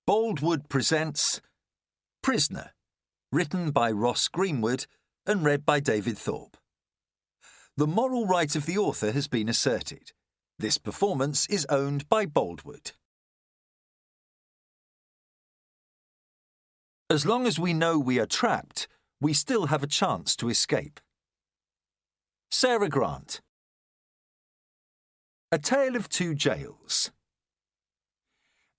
Boldwood presents Prisoner, written by Ross Greenwood and read by David Thorpe. The moral right of the author has been asserted. This performance is owned by Boldwood. As long as we know we are trapped, we still have a chance to escape. Sarah Grant. A Tale of Two Jails.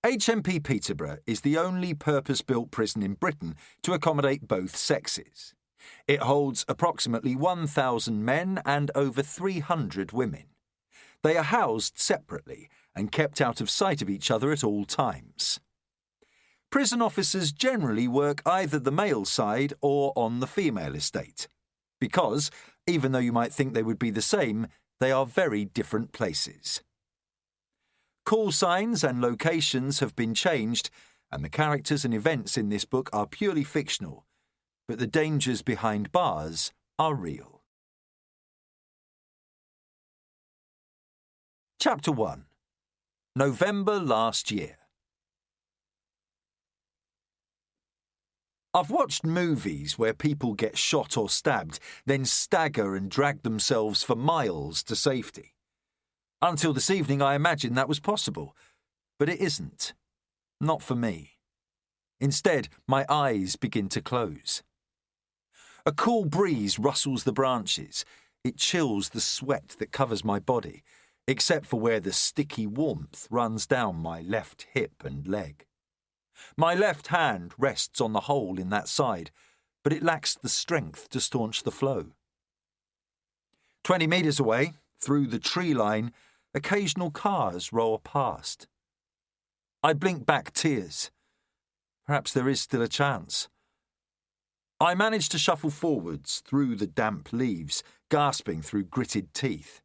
HMP Peterborough is the only purpose-built prison in Britain to accommodate both sexes. It holds approximately 1,000 men and over 300 women. They are housed separately and kept out of sight of each other at all times. Prison officers generally work either the male side or on the female estate, because, even though you might think they would be the same, they are very different places. Call signs and locations have been changed, and the characters and events in this book are purely fictional, but the dangers behind bars are real. Chapter 1. November last year. I've watched movies where people get shot or stabbed, then stagger and drag themselves for miles to safety. Until this evening, I imagined that was possible, but it isn't. Not for me. Instead, my eyes begin to close. A cool breeze rustles the branches. It chills the sweat that covers my body, except for where the sticky warmth runs down my left hip and leg. My left hand rests on the hole in that side, but it lacks the strength to staunch the flow. 20 metres away, through the tree line, occasional cars roll past. I blink back tears. Perhaps there is still a chance. I manage to shuffle forwards through the damp leaves, gasping through gritted teeth.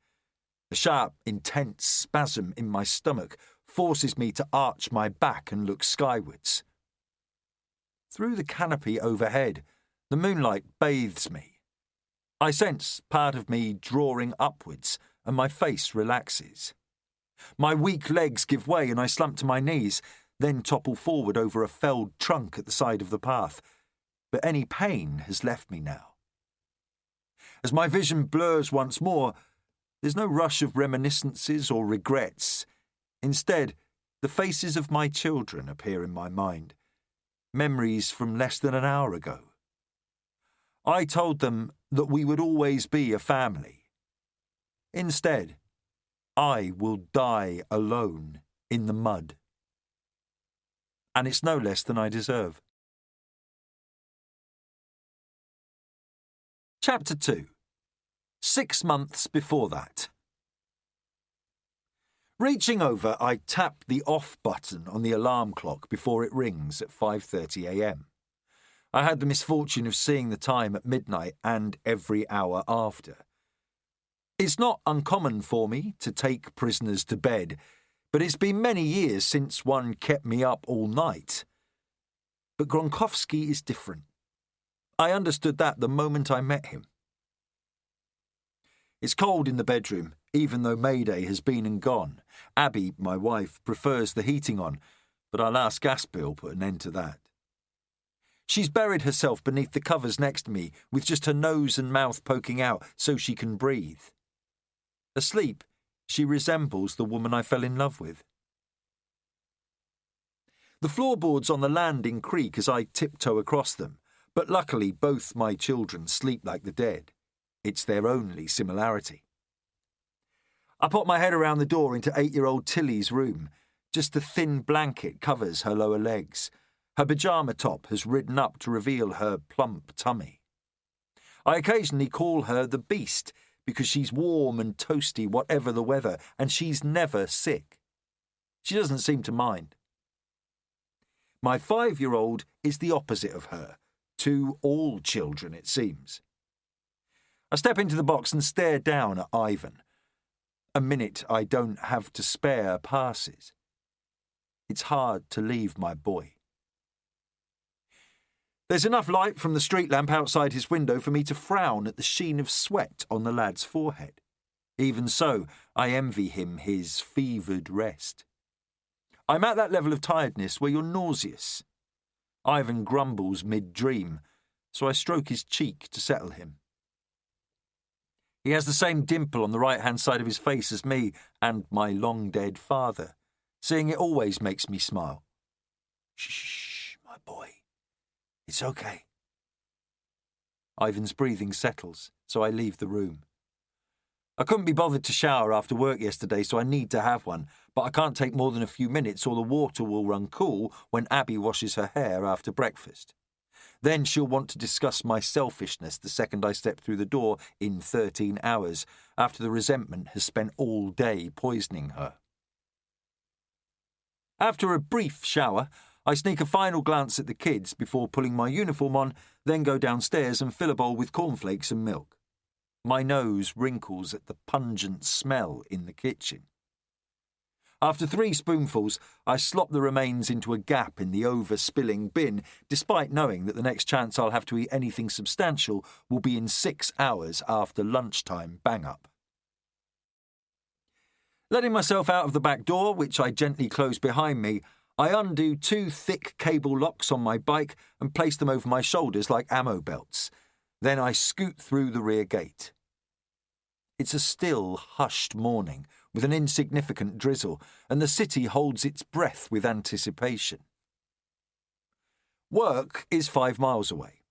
A sharp, intense spasm in my stomach forces me to arch my back and look skywards. Through the canopy overhead, the moonlight bathes me. I sense part of me drawing upwards, and my face relaxes. My weak legs give way and I slump to my knees, then topple forward over a felled trunk at the side of the path. But any pain has left me now. As my vision blurs once more, there's no rush of reminiscences or regrets. Instead, the faces of my children appear in my mind, memories from less than an hour ago. I told them that we would always be a family. Instead, I will die alone in the mud. And it's no less than I deserve. Chapter 2. 6 months before that. Reaching over, I tap the off button on the alarm clock before it rings at 5:30 a.m. I had the misfortune of seeing the time at midnight and every hour after. It's not uncommon for me to take prisoners to bed, but it's been many years since one kept me up all night. But Gronkowski is different. I understood that the moment I met him. It's cold in the bedroom, even though Mayday has been and gone. Abby, my wife, prefers the heating on, but our last gas bill put an end to that. She's buried herself beneath the covers next to me, with just her nose and mouth poking out so she can breathe. Asleep, she resembles the woman I fell in love with. The floorboards on the landing creak as I tiptoe across them, but luckily both my children sleep like the dead. It's their only similarity. I pop my head around the door into 8-year-old Tilly's room. Just a thin blanket covers her lower legs. Her pyjama top has ridden up to reveal her plump tummy. I occasionally call her the Beast, because she's warm and toasty whatever the weather, and she's never sick. She doesn't seem to mind. My 5-year-old is the opposite of her, to all children it seems. I step into the box and stare down at Ivan. A minute I don't have to spare passes. It's hard to leave my boy. There's enough light from the street lamp outside his window for me to frown at the sheen of sweat on the lad's forehead. Even so, I envy him his fevered rest. I'm at that level of tiredness where you're nauseous. Ivan grumbles mid-dream, so I stroke his cheek to settle him. He has the same dimple on the right-hand side of his face as me and my long-dead father. Seeing it always makes me smile. Shh, my boy. It's okay. Ivan's breathing settles, so I leave the room. I couldn't be bothered to shower after work yesterday, so I need to have one, but I can't take more than a few minutes or the water will run cool when Abby washes her hair after breakfast. Then she'll want to discuss my selfishness the second I step through the door in 13 hours, after the resentment has spent all day poisoning her. After a brief shower, I sneak a final glance at the kids before pulling my uniform on, then go downstairs and fill a bowl with cornflakes and milk. My nose wrinkles at the pungent smell in the kitchen. After 3 spoonfuls, I slop the remains into a gap in the over-spilling bin, despite knowing that the next chance I'll have to eat anything substantial will be in 6 hours after lunchtime bang-up. Letting myself out of the back door, which I gently close behind me, I undo 2 thick cable locks on my bike and place them over my shoulders like ammo belts. Then I scoot through the rear gate. It's a still, hushed morning, with an insignificant drizzle, and the city holds its breath with anticipation. Work is 5 miles away.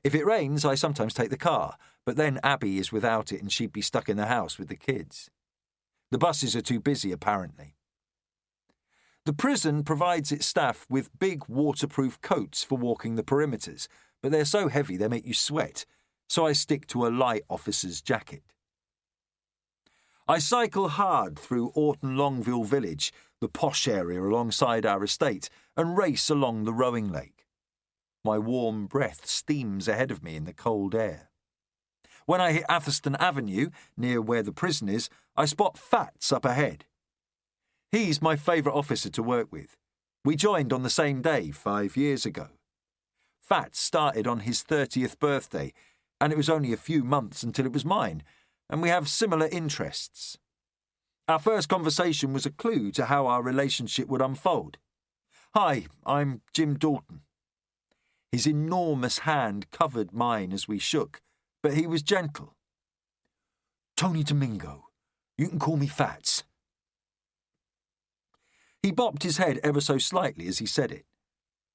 If it rains, I sometimes take the car, but then Abby is without it and she'd be stuck in the house with the kids. The buses are too busy, apparently. The prison provides its staff with big waterproof coats for walking the perimeters, but they're so heavy they make you sweat, so I stick to a light officer's jacket. I cycle hard through Orton Longville village, the posh area alongside our estate, and race along the rowing lake. My warm breath steams ahead of me in the cold air. When I hit Atherstone Avenue, near where the prison is, I spot Fats up ahead. He's my favourite officer to work with. We joined on the same day 5 years ago. Fats started on his 30th birthday, and it was only a few months until it was mine, and we have similar interests. Our first conversation was a clue to how our relationship would unfold. Hi, I'm Jim Dalton. His enormous hand covered mine as we shook, but he was gentle. Tony Domingo. You can call me Fats. He bopped his head ever so slightly as he said it.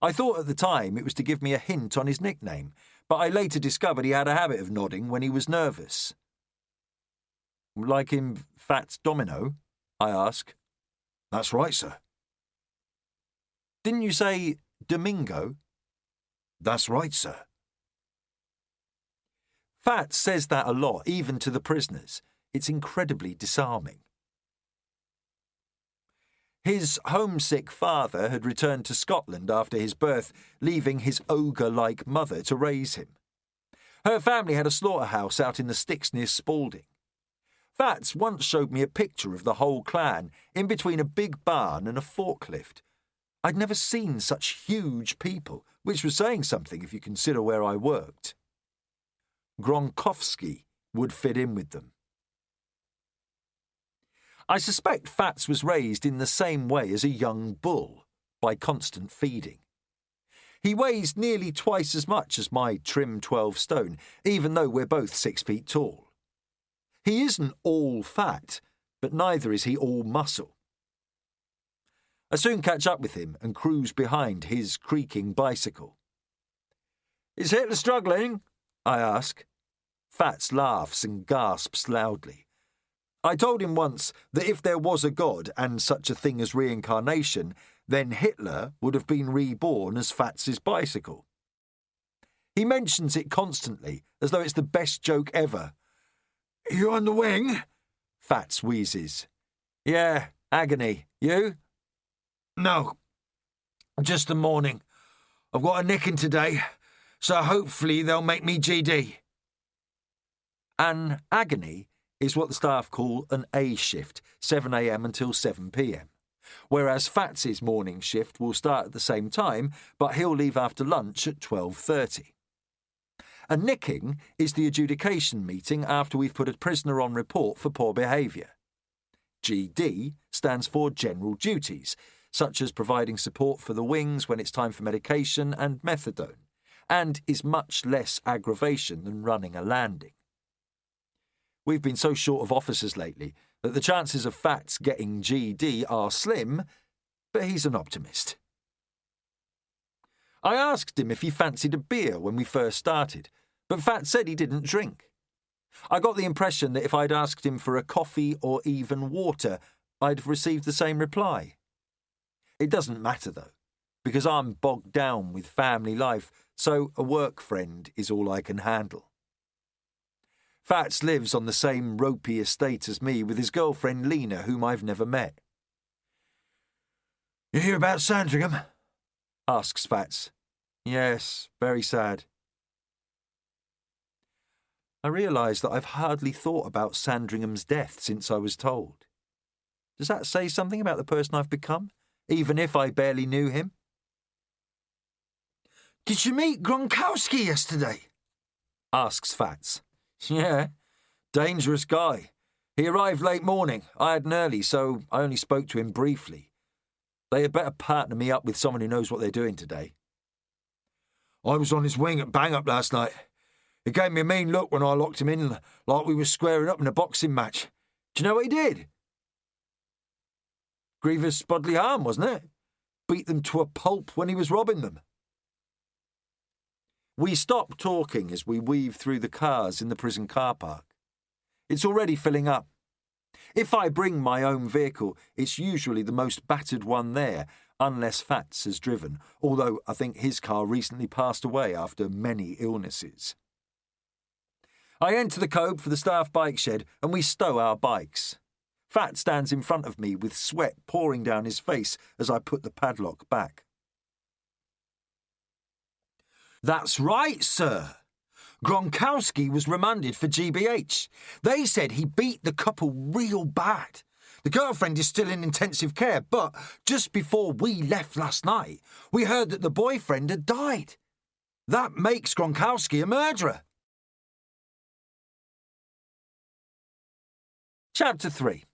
I thought at the time it was to give me a hint on his nickname, but I later discovered he had a habit of nodding when he was nervous. Like him, Fats Domino? I ask. That's right, sir. Didn't you say Domingo? That's right, sir. Fats says that a lot, even to the prisoners. It's incredibly disarming. His homesick father had returned to Scotland after his birth, leaving his ogre-like mother to raise him. Her family had a slaughterhouse out in the sticks near Spalding. Fats once showed me a picture of the whole clan in between a big barn and a forklift. I'd never seen such huge people, which was saying something if you consider where I worked. Gronkowski would fit in with them. I suspect Fats was raised in the same way as a young bull, by constant feeding. He weighs nearly twice as much as my trim 12 stone, even though we're both 6 feet tall. He isn't all fat, but neither is he all muscle. I soon catch up with him and cruise behind his creaking bicycle. Is Hitler struggling? I ask. Fats laughs and gasps loudly. I told him once that if there was a God and such a thing as reincarnation, then Hitler would have been reborn as Fats's bicycle. He mentions it constantly, as though it's the best joke ever. You on the wing? Fats wheezes. Yeah, agony. You? No, just the morning. I've got a nicking today, so hopefully they'll make me GD. An agony is what the staff call an A shift, 7 a.m. until 7 p.m, whereas Fats's morning shift will start at the same time, but he'll leave after lunch at 12:30. A nicking is the adjudication meeting after we've put a prisoner on report for poor behaviour. GD stands for General Duties, such as providing support for the wings when it's time for medication and methadone, and is much less aggravation than running a landing. We've been so short of officers lately that the chances of Fats getting GD are slim, but he's an optimist. I asked him if he fancied a beer when we first started, but Fats said he didn't drink. I got the impression that if I'd asked him for a coffee or even water, I'd have received the same reply. It doesn't matter, though, because I'm bogged down with family life, so a work friend is all I can handle. Fats lives on the same ropey estate as me with his girlfriend Lena, whom I've never met. "You hear about Sandringham?" asks Fats. "Yes, very sad." I realise that I've hardly thought about Sandringham's death since I was told. Does that say something about the person I've become, even if I barely knew him? "Did you meet Gronkowski yesterday?" asks Fats. "Yeah, dangerous guy. He arrived late morning. I had an early, so I only spoke to him briefly. They had better partner me up with someone who knows what they're doing today." "I was on his wing at bang-up last night. He gave me a mean look when I locked him in, like we were squaring up in a boxing match. Do you know what he did?" "Grievous bodily harm, wasn't it? Beat them to a pulp when he was robbing them." We stop talking as we weave through the cars in the prison car park. It's already filling up. If I bring my own vehicle, it's usually the most battered one there, unless Fats has driven, although I think his car recently passed away after many illnesses. I enter the cove for the staff bike shed and we stow our bikes. Fat stands in front of me with sweat pouring down his face as I put the padlock back. "That's right, sir. Gronkowski was remanded for GBH. They said he beat the couple real bad. The girlfriend is still in intensive care, but just before we left last night, we heard that the boyfriend had died. That makes Gronkowski a murderer." Chapter 3.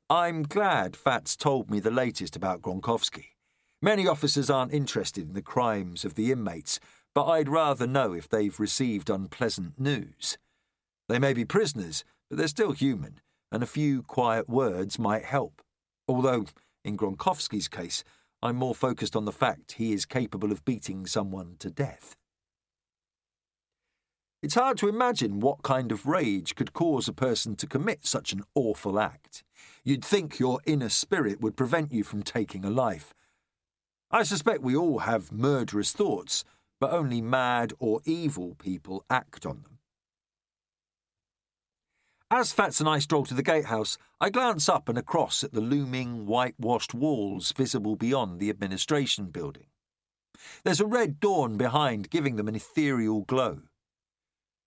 I'm glad Fats told me the latest about Gronkowski. Many officers aren't interested in the crimes of the inmates, but I'd rather know if they've received unpleasant news. They may be prisoners, but they're still human, and a few quiet words might help. Although, in Gronkowski's case, I'm more focused on the fact he is capable of beating someone to death. It's hard to imagine what kind of rage could cause a person to commit such an awful act. You'd think your inner spirit would prevent you from taking a life. I suspect we all have murderous thoughts, but only mad or evil people act on them. As Fats and I stroll to the gatehouse, I glance up and across at the looming, whitewashed walls visible beyond the administration building. There's a red dawn behind, giving them an ethereal glow.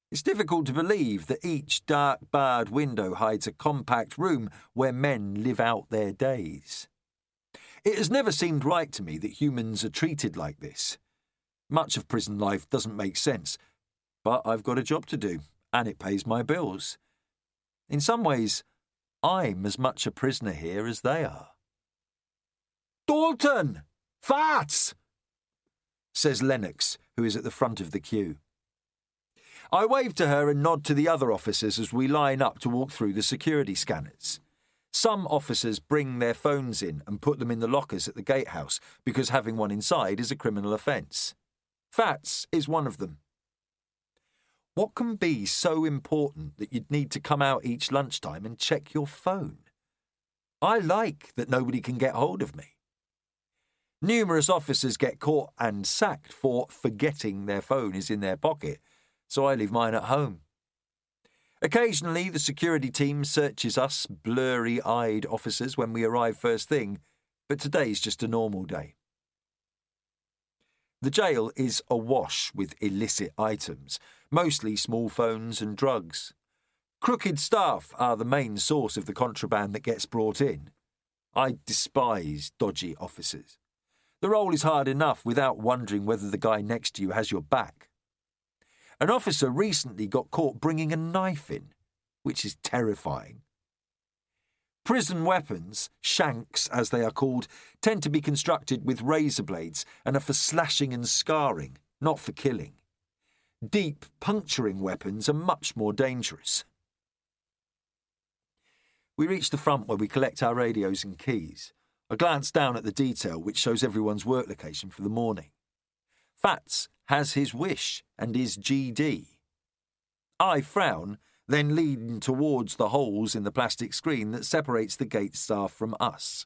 It's difficult to believe that each dark barred window hides a compact room where men live out their days. It has never seemed right to me that humans are treated like this. Much of prison life doesn't make sense, but I've got a job to do, and it pays my bills. In some ways, I'm as much a prisoner here as they are. "Dalton! Fats!" says Lennox, who is at the front of the queue. I wave to her and nod to the other officers as we line up to walk through the security scanners. Some officers bring their phones in and put them in the lockers at the gatehouse because having one inside is a criminal offence. Fats is one of them. What can be so important that you'd need to come out each lunchtime and check your phone? I like that nobody can get hold of me. Numerous officers get caught and sacked for forgetting their phone is in their pocket, so I leave mine at home. Occasionally, the security team searches us blurry-eyed officers when we arrive first thing, but today's just a normal day. The jail is awash with illicit items, mostly small phones and drugs. Crooked staff are the main source of the contraband that gets brought in. I despise dodgy officers. The role is hard enough without wondering whether the guy next to you has your back. An officer recently got caught bringing a knife in, which is terrifying. Prison weapons, shanks as they are called, tend to be constructed with razor blades and are for slashing and scarring, not for killing. Deep, puncturing weapons are much more dangerous. We reach the front where we collect our radios and keys. I glance down at the detail which shows everyone's work location for the morning. Fats has his wish and his GD. I frown, then lean towards the holes in the plastic screen that separates the gate staff from us.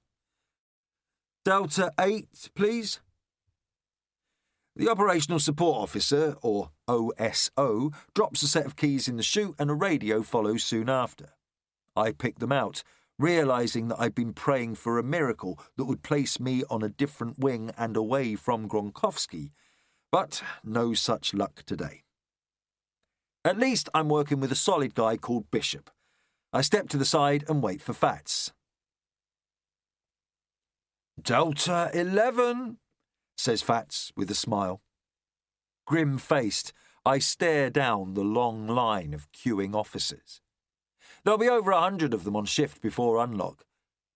Delta 8, please. The Operational Support Officer, or OSO, drops a set of keys in the chute and a radio follows soon after. I pick them out, realising that I'd been praying for a miracle that would place me on a different wing and away from Gronkowski, but no such luck today. At least I'm working with a solid guy called Bishop. I step to the side and wait for Fats. Delta 11, says Fats with a smile. Grim-faced, I stare down the long line of queuing officers. There'll be over 100 of them on shift before unlock.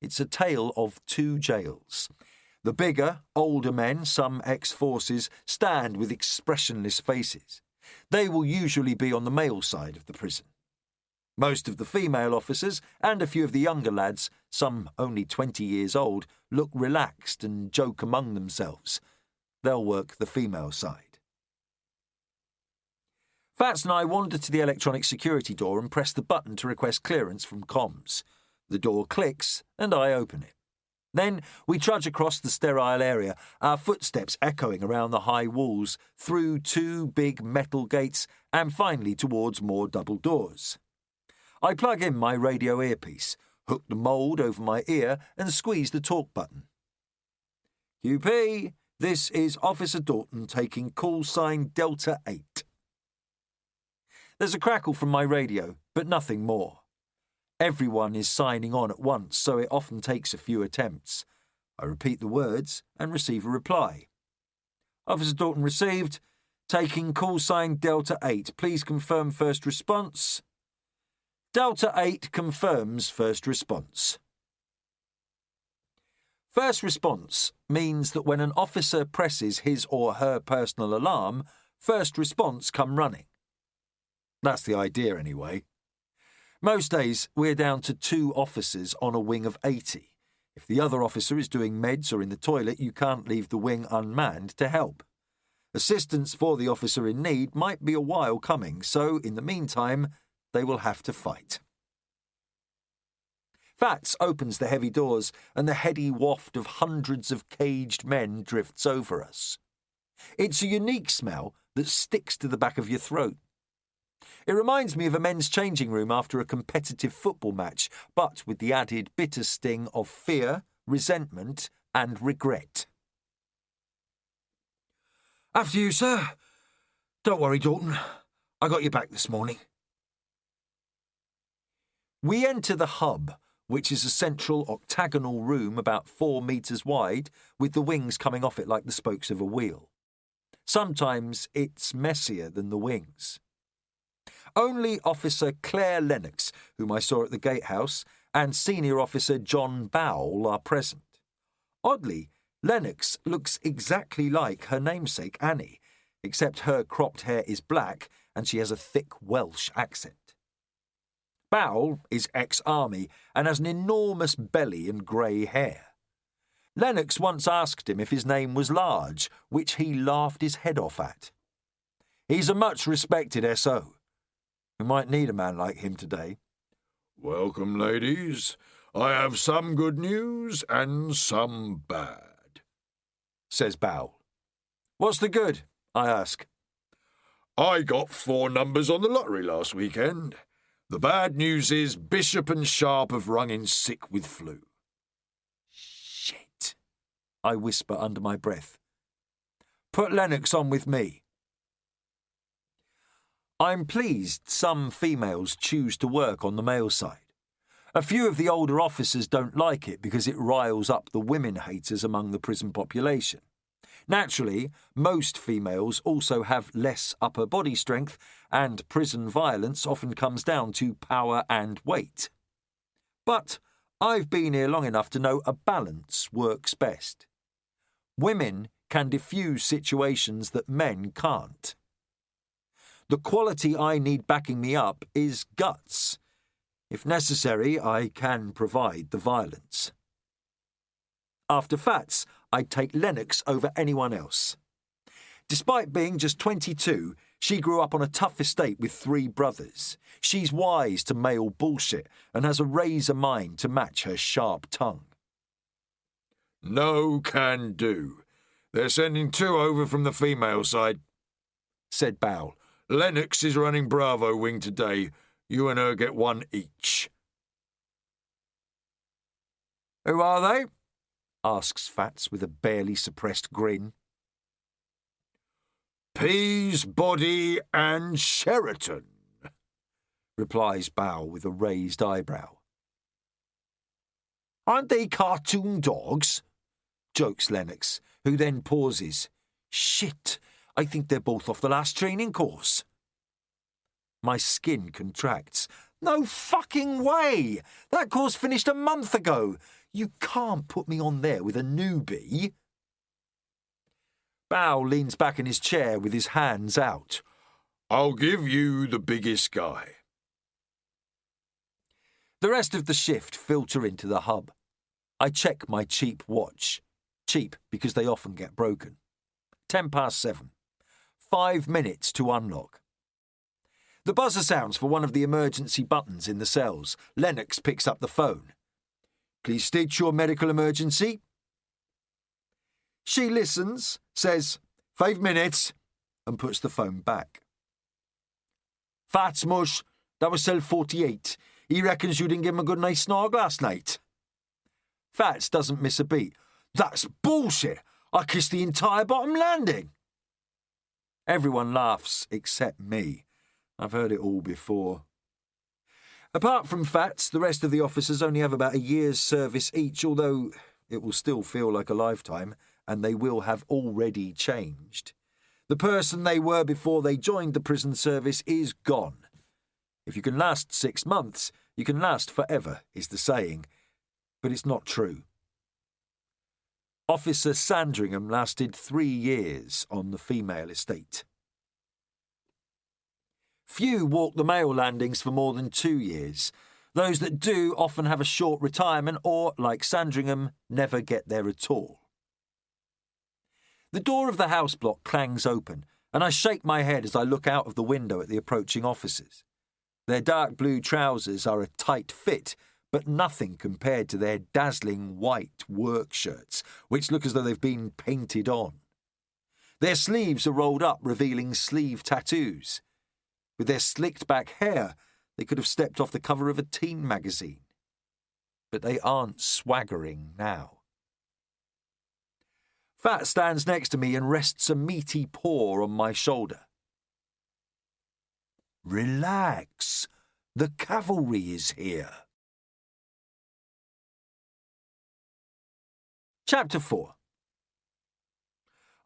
It's a tale of two jails. The bigger, older men, some ex-forces, stand with expressionless faces. They will usually be on the male side of the prison. Most of the female officers and a few of the younger lads, some only 20 years old, look relaxed and joke among themselves. They'll work the female side. Fats and I wander to the electronic security door and press the button to request clearance from comms. The door clicks and I open it. Then we trudge across the sterile area, our footsteps echoing around the high walls, through two big metal gates and finally towards more double doors. I plug in my radio earpiece, hook the mould over my ear and squeeze the talk button. QP, this is Officer Dalton taking call sign Delta 8. There's a crackle from my radio, but nothing more. Everyone is signing on at once, so it often takes a few attempts. I repeat the words and receive a reply. Officer Dalton received. Taking call sign Delta 8. Please confirm first response. Delta 8 confirms first response. First response means that when an officer presses his or her personal alarm, first response come running. That's the idea anyway. Most days, we're down to 2 officers on a wing of 80. If the other officer is doing meds or in the toilet, you can't leave the wing unmanned to help. Assistance for the officer in need might be a while coming, so in the meantime, they will have to fight. Fats opens the heavy doors and the heady waft of hundreds of caged men drifts over us. It's a unique smell that sticks to the back of your throat. It reminds me of a men's changing room after a competitive football match, but with the added bitter sting of fear, resentment, and regret. After you, sir. Don't worry, Dalton. I got your back this morning. We enter the hub, which is a central octagonal room about 4 metres wide, with the wings coming off it like the spokes of a wheel. Sometimes it's messier than the wings. Only Officer Claire Lennox, whom I saw at the gatehouse, and Senior Officer John Bowell are present. Oddly, Lennox looks exactly like her namesake Annie, except her cropped hair is black and she has a thick Welsh accent. Bowell is ex-army and has an enormous belly and grey hair. Lennox once asked him if his name was Large, which he laughed his head off at. He's a much-respected S.O. We might need a man like him today. Welcome, ladies. I have some good news and some bad, says Bowell. What's the good? I ask. I got 4 numbers on the lottery last weekend. The bad news is Bishop and Sharp have rung in sick with flu. Shit, I whisper under my breath. Put Lennox on with me. I'm pleased some females choose to work on the male side. A few of the older officers don't like it because it riles up the women haters among the prison population. Naturally, most females also have less upper body strength, and prison violence often comes down to power and weight. But I've been here long enough to know a balance works best. Women can diffuse situations that men can't. The quality I need backing me up is guts. If necessary, I can provide the violence. After Fats, I'd take Lennox over anyone else. Despite being just 22, she grew up on a tough estate with 3 brothers. She's wise to male bullshit and has a razor mind to match her sharp tongue. No can do. They're sending 2 over from the female side, said Bowell. Lennox is running Bravo wing today. You and her get 1 each. Who are they? Asks Fats with a barely suppressed grin. Peasbody and Sheraton, replies Bowell with a raised eyebrow. Aren't they cartoon dogs? Jokes Lennox, who then pauses. Shit, I think they're both off the last training course. My skin contracts. No fucking way! That course finished a month ago. You can't put me on there with a newbie. Bowell leans back in his chair with his hands out. I'll give you the biggest guy. The rest of the shift filter into the hub. I check my cheap watch. Cheap because they often get broken. 7:10. 5 minutes to unlock. The buzzer sounds for one of the emergency buttons in the cells. Lennox picks up the phone. Please state your medical emergency. She listens, says, 5 minutes, and puts the phone back. Fats mush, that was cell 48. He reckons you didn't give him a good night's snog last night. Fats doesn't miss a beat. That's bullshit. I kissed the entire bottom landing. Everyone laughs except me. I've heard it all before. Apart from Fats, the rest of the officers only have about a year's service each, although it will still feel like a lifetime, and they will have already changed. The person they were before they joined the prison service is gone. If you can last 6 months, you can last forever, is the saying, but it's not true. Officer Sandringham lasted 3 years on the female estate. Few walk the male landings for more than 2 years. Those that do often have a short retirement or, like Sandringham, never get there at all. The door of the house block clangs open, and I shake my head as I look out of the window at the approaching officers. Their dark blue trousers are a tight fit, but nothing compared to their dazzling white work shirts, which look as though they've been painted on. Their sleeves are rolled up, revealing sleeve tattoos. With their slicked back hair, they could have stepped off the cover of a teen magazine. But they aren't swaggering now. Fat stands next to me and rests a meaty paw on my shoulder. Relax. The cavalry is here. Chapter 4.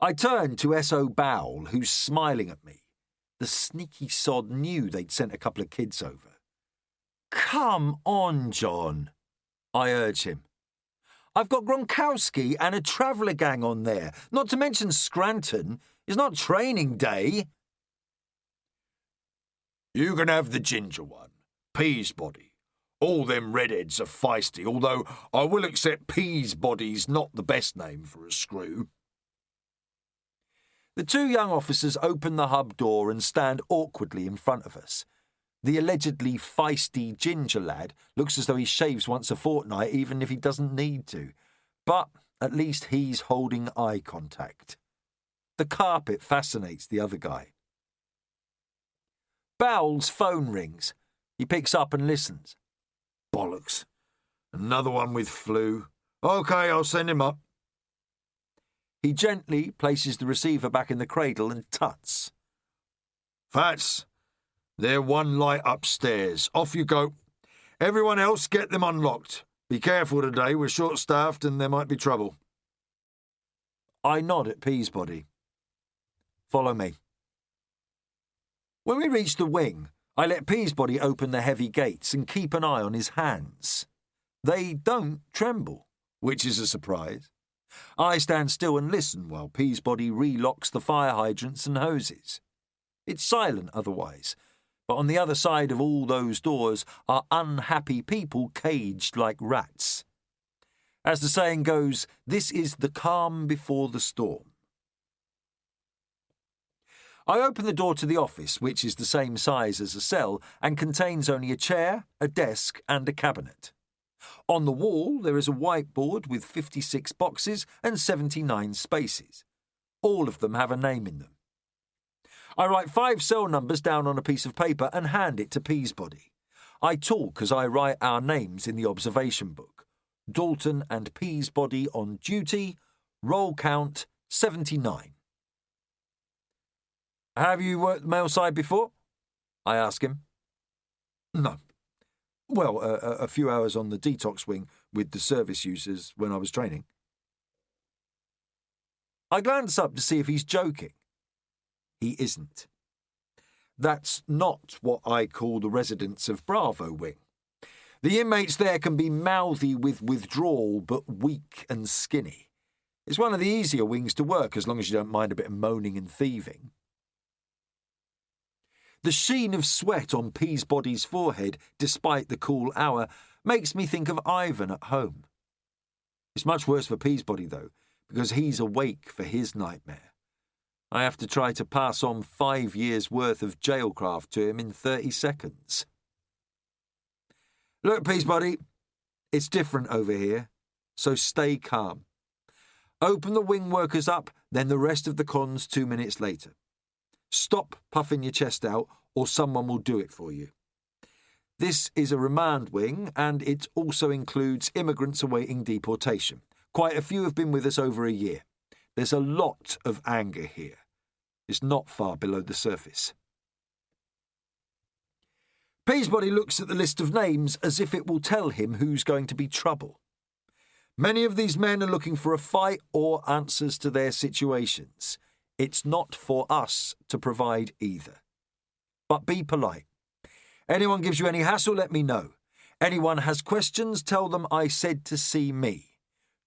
I turn to S.O. Bowell, who's smiling at me. The sneaky sod knew they'd sent a couple of kids over. Come on, John, I urge him. I've got Gronkowski and a traveller gang on there, not to mention Scranton. It's not training day. You can have the ginger one, Peasbody. All them redheads are feisty, although I will accept Peasbody's not the best name for a screw. The 2 young officers open the hub door and stand awkwardly in front of us. The allegedly feisty ginger lad looks as though he shaves once a fortnight even if he doesn't need to. But at least he's holding eye contact. The carpet fascinates the other guy. Bowell's phone rings. He picks up and listens. Bollocks. Another one with flu. OK, I'll send him up. He gently places the receiver back in the cradle and tuts. Fats, they're 1 light upstairs. Off you go. Everyone else, get them unlocked. Be careful today, we're short-staffed and there might be trouble. I nod at Peasbody. Follow me. When we reach the wing, I let Peasbody open the heavy gates and keep an eye on his hands. They don't tremble, which is a surprise. I stand still and listen while Peasbody relocks the fire hydrants and hoses. It's silent otherwise, but on the other side of all those doors are unhappy people caged like rats. As the saying goes, this is the calm before the storm. I open the door to the office, which is the same size as a cell and contains only a chair, a desk and a cabinet. On the wall there is a whiteboard with 56 boxes and 79 spaces. All of them have a name in them. I write 5 cell numbers down on a piece of paper and hand it to Peasbody. I talk as I write our names in the observation book. Dalton and Peasbody on duty, roll count 79. Have you worked the mail side before? I ask him. No. Well, a few hours on the detox wing with the service users when I was training. I glance up to see if he's joking. He isn't. That's not what I call the residents of Bravo Wing. The inmates there can be mouthy with withdrawal but weak and skinny. It's one of the easier wings to work as long as you don't mind a bit of moaning and thieving. The sheen of sweat on Peasbody's forehead, despite the cool hour, makes me think of Ivan at home. It's much worse for Peasbody, though, because he's awake for his nightmare. I have to try to pass on 5 years' worth of jailcraft to him in 30 seconds. Look, Peasbody, it's different over here, so stay calm. Open the wing workers up, then the rest of the cons 2 minutes later. Stop puffing your chest out, or someone will do it for you. This is a remand wing, and it also includes immigrants awaiting deportation. Quite a few have been with us over a year. There's a lot of anger here. It's not far below the surface. Peasbody looks at the list of names as if it will tell him who's going to be trouble. Many of these men are looking for a fight or answers to their situations. It's not for us to provide either. But be polite. Anyone gives you any hassle, let me know. Anyone has questions, tell them I said to see me.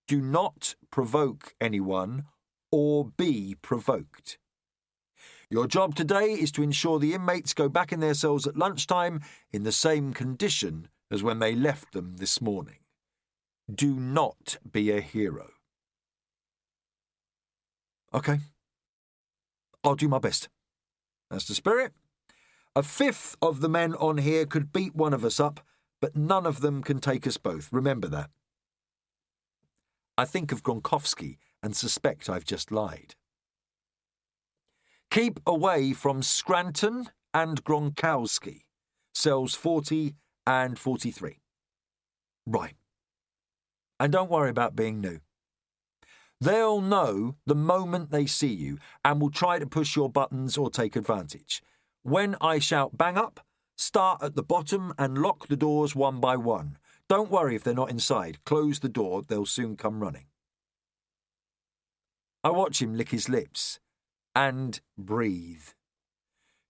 Do not provoke anyone or be provoked. Your job today is to ensure the inmates go back in their cells at lunchtime in the same condition as when they left them this morning. Do not be a hero. Okay. I'll do my best. That's the spirit. 1/5 of the men on here could beat one of us up, but none of them can take us both. Remember that. I think of Gronkowski and suspect I've just lied. Keep away from Scranton and Gronkowski, cells 40 and 43. Right. And don't worry about being new. They'll know the moment they see you and will try to push your buttons or take advantage. When I shout bang up, start at the bottom and lock the doors one by one. Don't worry if they're not inside. Close the door, they'll soon come running. I watch him lick his lips and breathe.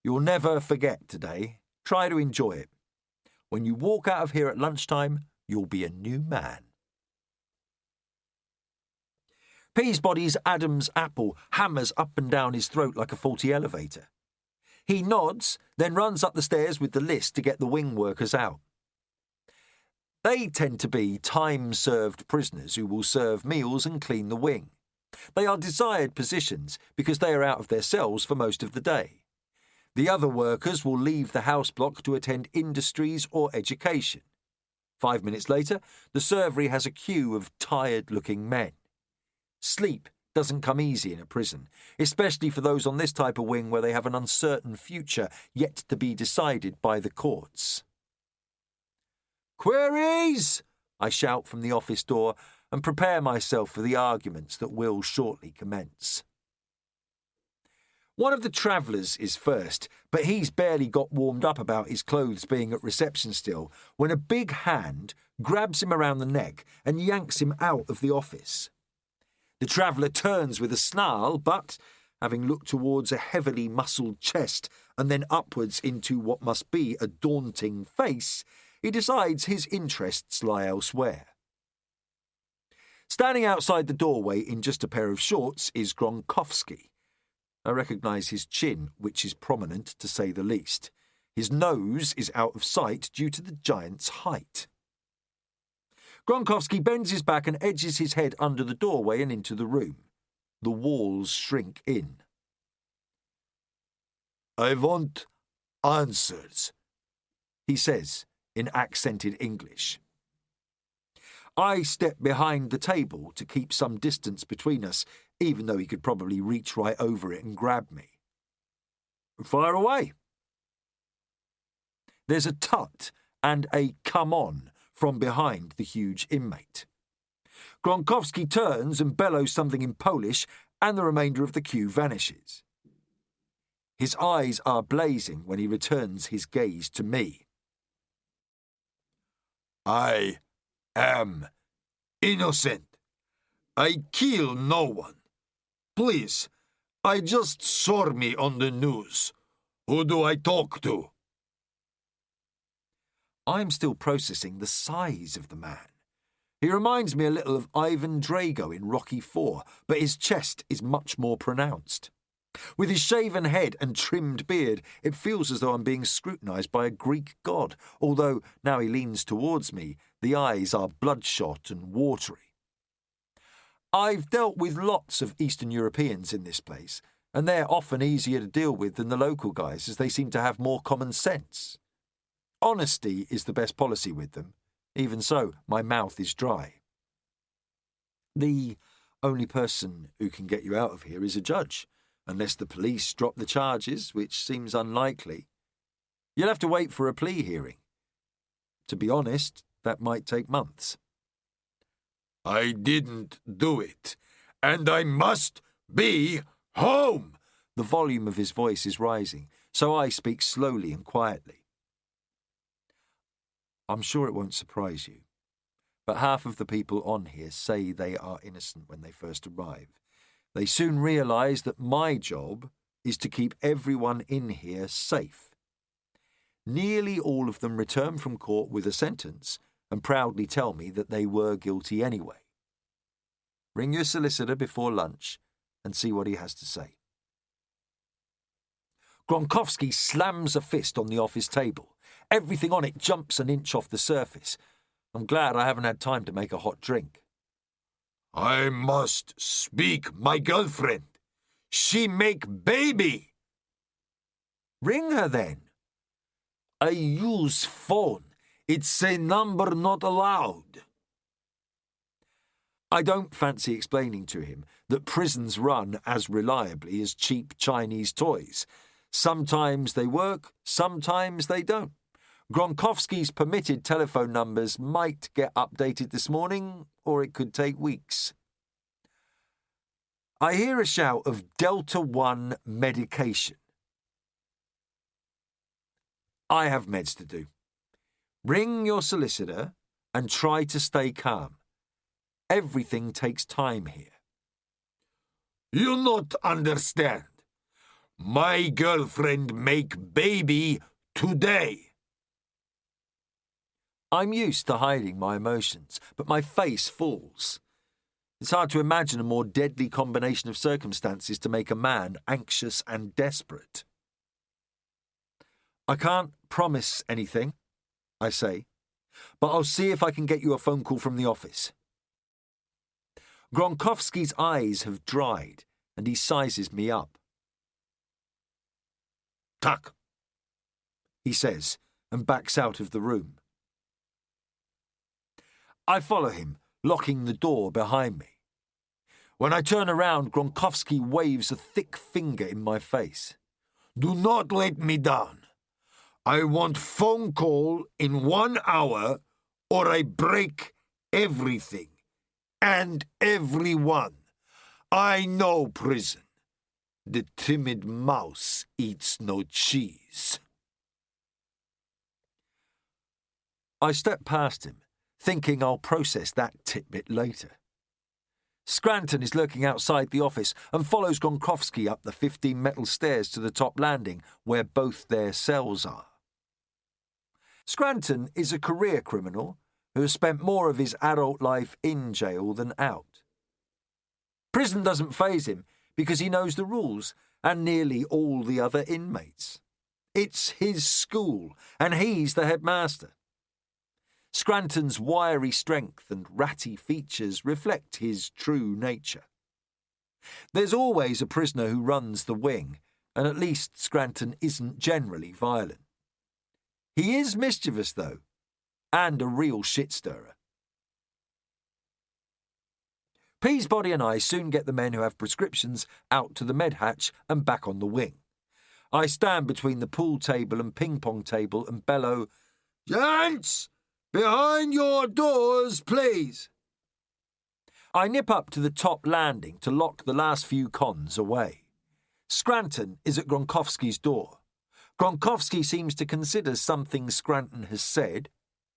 You'll never forget today. Try to enjoy it. When you walk out of here at lunchtime, you'll be a new man. Peasbody's Adam's apple hammers up and down his throat like a faulty elevator. He nods, then runs up the stairs with the list to get the wing workers out. They tend to be time-served prisoners who will serve meals and clean the wing. They are desired positions because they are out of their cells for most of the day. The other workers will leave the house block to attend industries or education. 5 minutes later, the servery has a queue of tired-looking men. Sleep doesn't come easy in a prison, especially for those on this type of wing where they have an uncertain future yet to be decided by the courts. Queries! I shout from the office door and prepare myself for the arguments that will shortly commence. One of the travellers is first, but he's barely got warmed up about his clothes being at reception still when a big hand grabs him around the neck and yanks him out of the office. The traveller turns with a snarl, but, having looked towards a heavily muscled chest and then upwards into what must be a daunting face, he decides his interests lie elsewhere. Standing outside the doorway in just a pair of shorts is Gronkowski. I recognise his chin, which is prominent to say the least. His nose is out of sight due to the giant's height. Gronkowski bends his back and edges his head under the doorway and into the room. The walls shrink in. "I want answers," he says in accented English. I step behind the table to keep some distance between us, even though he could probably reach right over it and grab me. "Fire away." There's a tut and a "come on" from behind the huge inmate. Gronkowski turns and bellows something in Polish, and the remainder of the queue vanishes. His eyes are blazing when he returns his gaze to me. "I am innocent. I kill no one. Please, I just saw me on the news. Who do I talk to?" I'm still processing the size of the man. He reminds me a little of Ivan Drago in Rocky IV, but his chest is much more pronounced. With his shaven head and trimmed beard, it feels as though I'm being scrutinised by a Greek god, although now he leans towards me, the eyes are bloodshot and watery. I've dealt with lots of Eastern Europeans in this place, and they're often easier to deal with than the local guys, as they seem to have more common sense. Honesty is the best policy with them. Even so, my mouth is dry. The only person who can get you out of here is a judge, unless the police drop the charges, which seems unlikely. You'll have to wait for a plea hearing. To be honest, that might take months. "I didn't do it, and I must be home." The volume of his voice is rising, so I speak slowly and quietly. I'm sure it won't surprise you, but half of the people on here say they are innocent when they first arrive. They soon realise that my job is to keep everyone in here safe. Nearly all of them return from court with a sentence and proudly tell me that they were guilty anyway. Ring your solicitor before lunch and see what he has to say. Gronkowski slams a fist on the office table. Everything on it jumps an inch off the surface. I'm glad I haven't had time to make a hot drink. "I must speak my girlfriend. She make baby." Ring her then. "I use phone. It's a number not allowed." I don't fancy explaining to him that prisons run as reliably as cheap Chinese toys. Sometimes they work, sometimes they don't. Gronkowski's permitted telephone numbers might get updated this morning, or it could take weeks. I hear a shout of Delta 1 medication. I have meds to do. Ring your solicitor and try to stay calm. Everything takes time here. "You not understand. My girlfriend make baby today." I'm used to hiding my emotions, but my face falls. It's hard to imagine a more deadly combination of circumstances to make a man anxious and desperate. I can't promise anything, I say, but I'll see if I can get you a phone call from the office. Gronkowski's eyes have dried, and he sizes me up. "Tak," he says, and backs out of the room. I follow him, locking the door behind me. When I turn around, Gronkowski waves a thick finger in my face. "Do not let me down. I want phone call in 1 hour, or I break everything and everyone. I know prison. The timid mouse eats no cheese." I step past him, thinking I'll process that tidbit later. Scranton is lurking outside the office and follows Gronkowski up the 15 metal stairs to the top landing where both their cells are. Scranton is a career criminal who has spent more of his adult life in jail than out. Prison doesn't faze him because he knows the rules and nearly all the other inmates. It's his school, and he's the headmaster. Scranton's wiry strength and ratty features reflect his true nature. There's always a prisoner who runs the wing, and at least Scranton isn't generally violent. He is mischievous, though, and a real shit-stirrer. Peasbody and I soon get the men who have prescriptions out to the med hatch and back on the wing. I stand between the pool table and ping-pong table and bellow, "Gents, behind your doors, please." I nip up to the top landing to lock the last few cons away. Scranton is at Gronkowski's door. Gronkowski seems to consider something Scranton has said,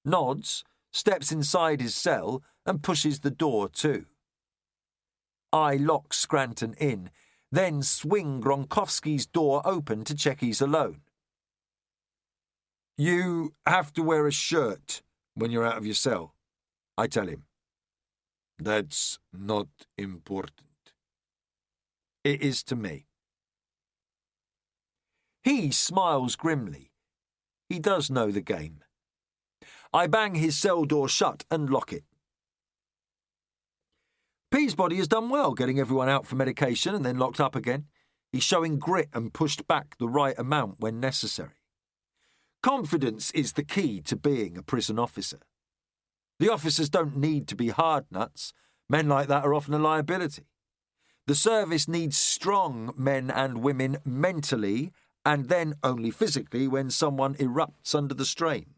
nods, steps inside his cell and pushes the door to. I lock Scranton in, then swing Gronkowski's door open to check he's alone. "You have to wear a shirt when you're out of your cell," I tell him. "That's not important." "It is to me." He smiles grimly. He does know the game. I bang his cell door shut and lock it. Peasbody has done well getting everyone out for medication and then locked up again. He's showing grit and pushed back the right amount when necessary. Confidence is the key to being a prison officer. The officers don't need to be hard nuts. Men like that are often a liability. The service needs strong men and women mentally and then only physically when someone erupts under the strain.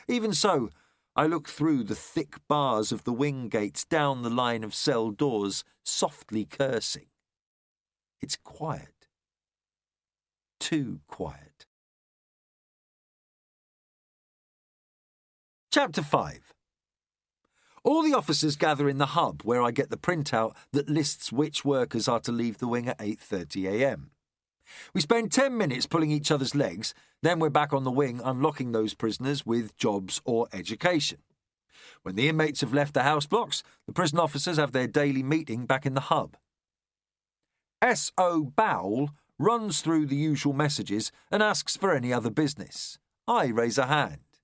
Even so, I look through the thick bars of the wing gates down the line of cell doors, softly cursing. It's quiet. Too quiet. Chapter 5. All the officers gather in the hub where I get the printout that lists which workers are to leave the wing at 8:30 a.m. We spend 10 minutes pulling each other's legs, then we're back on the wing unlocking those prisoners with jobs or education. When the inmates have left the house blocks, the prison officers have their daily meeting back in the hub. S.O. Bowell runs through the usual messages and asks for any other business. I raise a hand.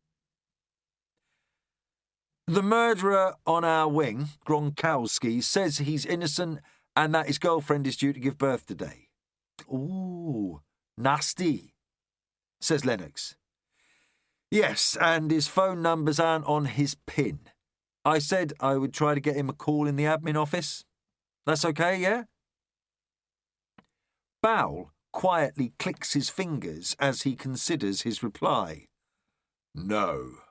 "The murderer on our wing, Gronkowski, says he's innocent and that his girlfriend is due to give birth today." "Ooh, nasty," says Lennox. "Yes, and his phone numbers aren't on his PIN. I said I would try to get him a call in the admin office. That's okay, yeah?" Bowell quietly clicks his fingers as he considers his reply. "No,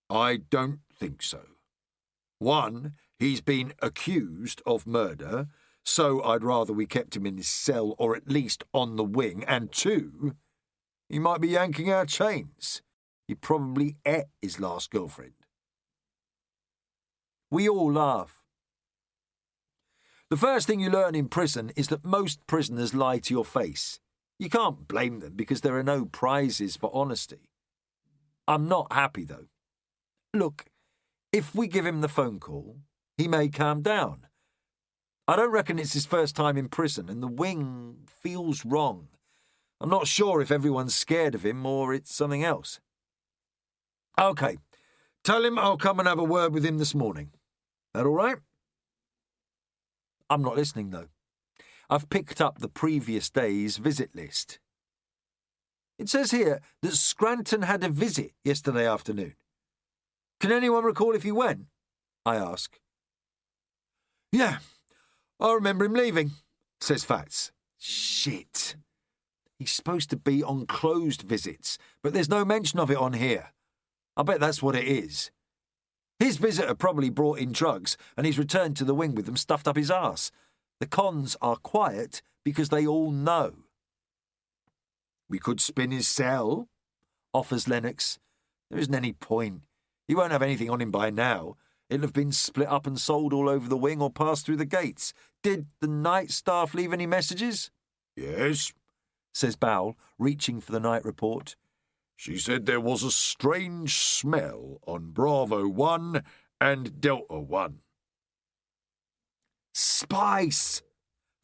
I don't think so. One, he's been accused of murder, so I'd rather we kept him in his cell or at least on the wing. And two, he might be yanking our chains. He probably ate his last girlfriend." We all laugh. The first thing you learn in prison is that most prisoners lie to your face. You can't blame them because there are no prizes for honesty. I'm not happy, though. Look, if we give him the phone call, he may calm down. I don't reckon it's his first time in prison, and the wing feels wrong. I'm not sure if everyone's scared of him or it's something else. "Okay, tell him I'll come and have a word with him this morning. That all right?" I'm not listening, though. I've picked up the previous day's visit list. It says here that Scranton had a visit yesterday afternoon. Can anyone recall if he went? I ask. "Yeah, I remember him leaving," says Fats. Shit. He's supposed to be on closed visits, but there's no mention of it on here. I bet that's what it is. His visitor probably brought in drugs, and he's returned to the wing with them stuffed up his arse. The cons are quiet because they all know. "We could spin his cell," offers Lennox. "There isn't any point. He won't have anything on him by now. It'll have been split up and sold all over the wing or passed through the gates. Did the night staff leave any messages?" "Yes," says Bowell, reaching for the night report. She said there was a strange smell on Bravo 1 and Delta 1. Spice,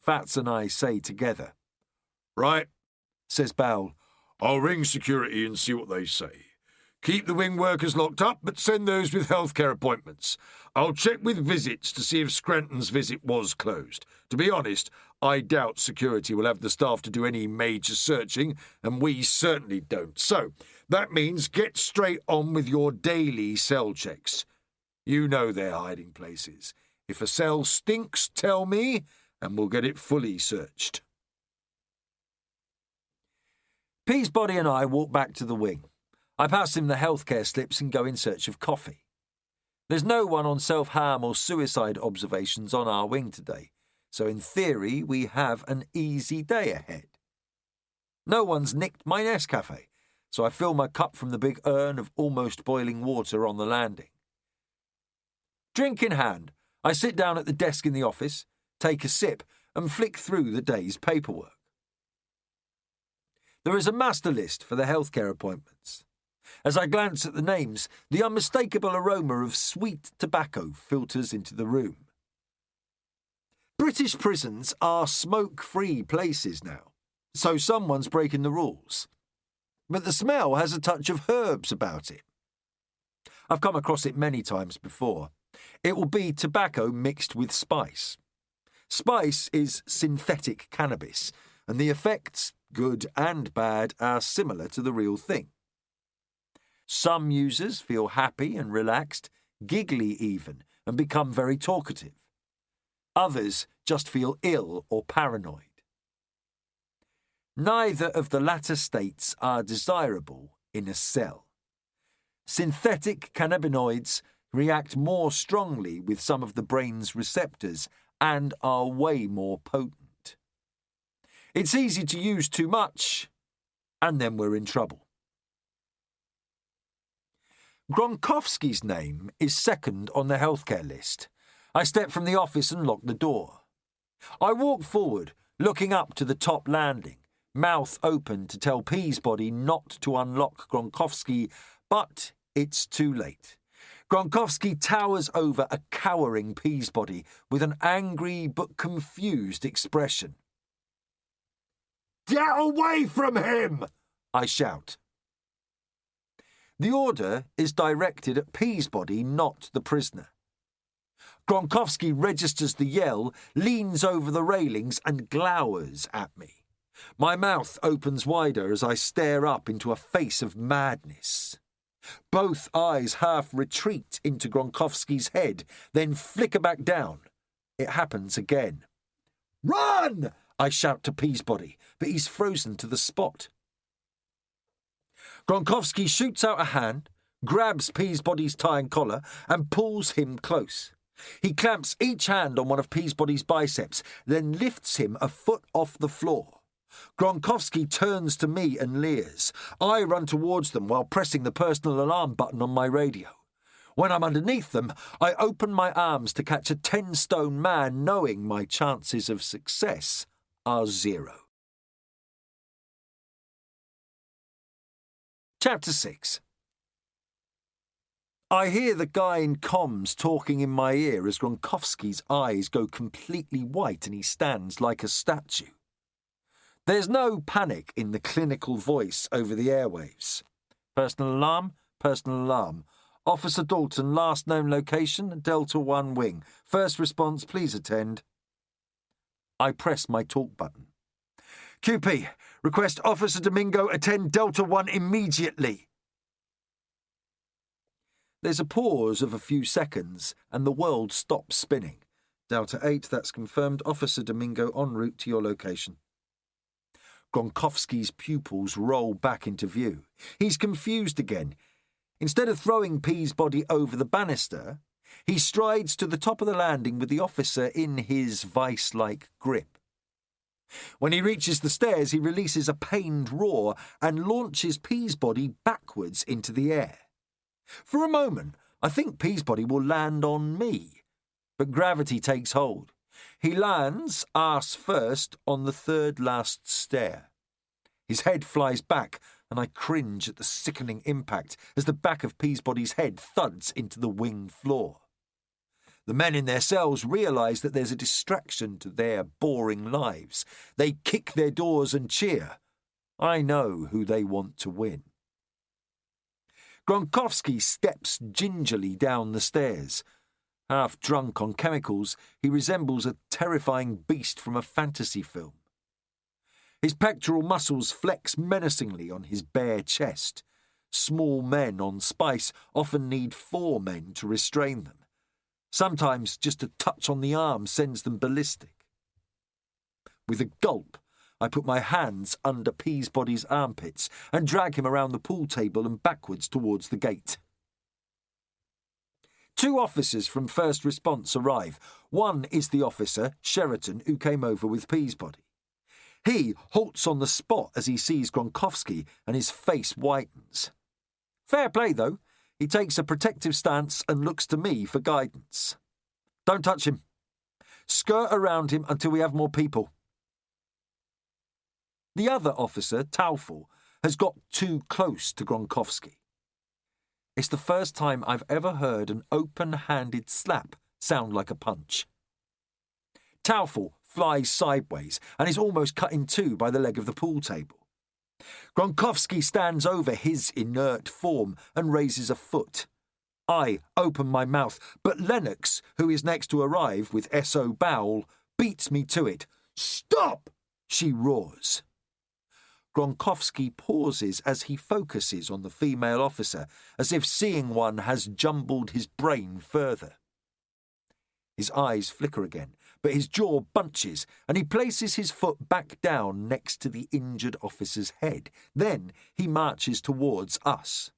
Fats and I say together. Right, Says Bowell. I'll ring security and see what they say. Keep the wing workers locked up, but send those with healthcare appointments. I'll check with visits to see if Scranton's visit was closed. To be honest, I doubt security will have the staff to do any major searching, and we certainly don't. So, that means get straight on with your daily cell checks. You know their hiding places. If a cell stinks, tell me, and we'll get it fully searched. Peasbody and I walk back to the wing. I pass him the healthcare slips and go in search of coffee. There's no one on self-harm or suicide observations on our wing today, so in theory we have an easy day ahead. No one's nicked my Nescafe, so I fill my cup from the big urn of almost boiling water on the landing. Drink in hand, I sit down at the desk in the office, take a sip, and flick through the day's paperwork. There is a master list for the healthcare appointments. As I glance at the names, the unmistakable aroma of sweet tobacco filters into the room. British prisons are smoke-free places now, so someone's breaking the rules. But the smell has a touch of herbs about it. I've come across it many times before. It will be tobacco mixed with spice. Spice is synthetic cannabis, and the effects, good and bad, are similar to the real thing. Some users feel happy and relaxed, giggly even, and become very talkative. Others just feel ill or paranoid. Neither of the latter states are desirable in a cell. Synthetic cannabinoids react more strongly with some of the brain's receptors and are way more potent. It's easy to use too much, and then we're in trouble. Gronkowski's name is second on the healthcare list. I step from the office and lock the door. I walk forward, looking up to the top landing, mouth open to tell Peasbody not to unlock Gronkowski, but it's too late. Gronkowski towers over a cowering Peasbody with an angry but confused expression. Get away from him! I shout. The order is directed at Peasbody, not the prisoner. Gronkowski registers the yell, leans over the railings and glowers at me. My mouth opens wider as I stare up into a face of madness. Both eyes half retreat into Gronkowski's head, then flicker back down. It happens again. "Run!" I shout to Peasbody, but he's frozen to the spot. Gronkowski shoots out a hand, grabs Peasbody's tie and collar, and pulls him close. He clamps each hand on one of Peasbody's biceps, then lifts him a foot off the floor. Gronkowski turns to me and leers. I run towards them while pressing the personal alarm button on my radio. When I'm underneath them, I open my arms to catch a 10-stone man, knowing my chances of success are 0. Chapter 6. I hear the guy in comms talking in my ear as Gronkowski's eyes go completely white and he stands like a statue. There's no panic in the clinical voice over the airwaves. Personal alarm, personal alarm. Officer Dalton, last known location, Delta 1 wing. First response, please attend. I press my talk button. QP, request Officer Domingo attend Delta 1 immediately. There's a pause of a few seconds and the world stops spinning. Delta 8, that's confirmed. Officer Domingo en route to your location. Gronkowski's pupils roll back into view. He's confused again. Instead of throwing Peasbody over the banister, he strides to the top of the landing with the officer in his vice-like grip. When he reaches the stairs, he releases a pained roar and launches Peasbody backwards into the air. For a moment, I think Peasbody will land on me, but gravity takes hold. He lands, arse first, on the third last stair. His head flies back, and I cringe at the sickening impact as the back of Peabody's head thuds into the wing floor. The men in their cells realise that there's a distraction to their boring lives. They kick their doors and cheer. I know who they want to win. Gronkowski steps gingerly down the stairs. Half drunk on chemicals, he resembles a terrifying beast from a fantasy film. His pectoral muscles flex menacingly on his bare chest. Small men on spice often need 4 men to restrain them. Sometimes just a touch on the arm sends them ballistic. With a gulp, I put my hands under Peabody's armpits and drag him around the pool table and backwards towards the gate. 2 officers from First Response arrive. One is the officer, Sheraton, who came over with Peabody. He halts on the spot as he sees Gronkowski and his face whitens. Fair play, though. He takes a protective stance and looks to me for guidance. Don't touch him. Skirt around him until we have more people. The other officer, Taufel, has got too close to Gronkowski. It's the first time I've ever heard an open-handed slap sound like a punch. Taufel flies sideways and is almost cut in 2 by the leg of the pool table. Gronkowski stands over his inert form and raises a foot. I open my mouth, but Lennox, who is next to arrive with S.O. Bowell, beats me to it. "Stop!" she roars. Gronkowski pauses as he focuses on the female officer, as if seeing one has jumbled his brain further. His eyes flicker again, but his jaw bunches, and he places his foot back down next to the injured officer's head. Then he marches towards us.